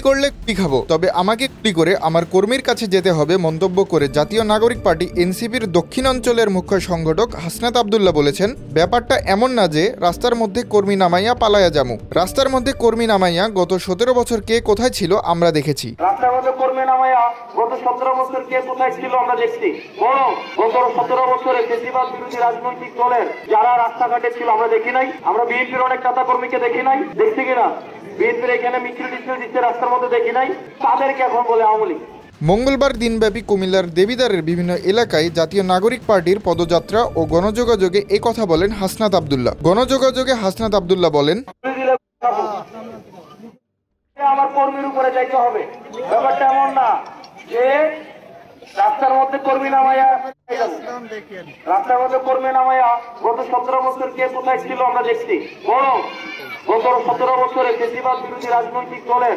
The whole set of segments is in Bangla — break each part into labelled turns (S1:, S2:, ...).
S1: করলে গুলি খাবো, তবে আমাকে গুলি করে আমার কর্মীর কাছে যেতে হবে মন্তব্য করে জাতীয় নাগরিক পার্টি এনসিপির দক্ষিণাঞ্চলের মুখ্য সংগঠক হাসনাত আব্দুল্লাহ বলেছেন, ব্যাপারটা এমন না যে রাস্তার মধ্যে কর্মী নামাইয়া পালায়া যামু। রাস্তার মধ্যে কর্মী নামাইয়া গত 17 বছর কে কোথায় ছিল আমরা দেখেছি।
S2: রাস্তার মধ্যে কর্মী নামাইয়া গত 17 বছর কে কোথায় ছিল আমরা দেখছি। বরং গত 17 বছরে ফ্যাসিবাদ বিরোধী রাজনৈতিক দলের যারা রাস্তাঘাটে ছিল আমরা দেখি নাই। আমরা বিএনপির অনেক নেতা কর্মীকে দেখি নাই, দেখছি কিনা? বিএনপির এখানে মিছিল দিচ্ছে রাস্তার মধ্যে দেখি নাই, তাদেরকে এখন বলে আওয়ামী লীগ।
S1: মঙ্গলবার দিনব্যাপী কুমিল্লার দেবিদ্বারের বিভিন্ন এলাকায় জাতীয় নাগরিক পার্টির পদযাত্রা ও গণযোগাযোগে এ কথা বলেন হাসনাত আব্দুল্লাহ। গণযোগাযোগে হাসনাত আব্দুল্লাহ বলেন,
S2: আমার কর্মীর উপরে যাইতে হবে। ব্যাপারটা এমন না যে রাস্তার মধ্যে কর্মী নামাইয়া গত 17 বছর কে কোথায় ছিল আমরা দেখছি। বরং গত 17 বছরে ফ্যাসিবাদ বিরোধী রাজনৈতিক দলের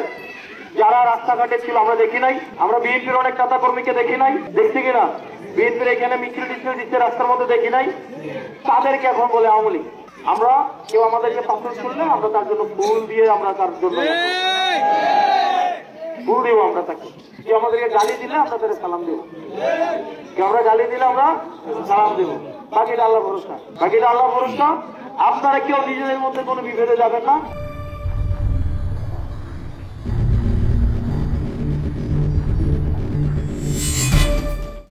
S2: যারা রাস্তাঘাটে ছিল আমরা দেখি নাই। আমরা বিএনপির অনেক নেতা কর্মীকে দেখি নাই, দেখছি কিনা? বিএনপির এখানে মিছিল দিচ্ছে রাস্তার মধ্যে দেখি নাই, তাদেরকে এখন বলে আওয়ামী লীগ। আমরা কেউ আমাদেরকে পাথর ছুড়লে আমরা তার জন্য ফুল দিয়ে আমরা তার জন্য ফুল দেবো। আমরা তাকে কেউ আমাদেরকে গালি দিলে আমরা তাদের সালাম দেবো, কেউ আমরা গালি দিলে আমরা সালাম দেবো। বাকিটা আল্লাহ ভরসা। আপনারা কেউ নিজেদের মধ্যে কোনো বিভেদে যাবেন না।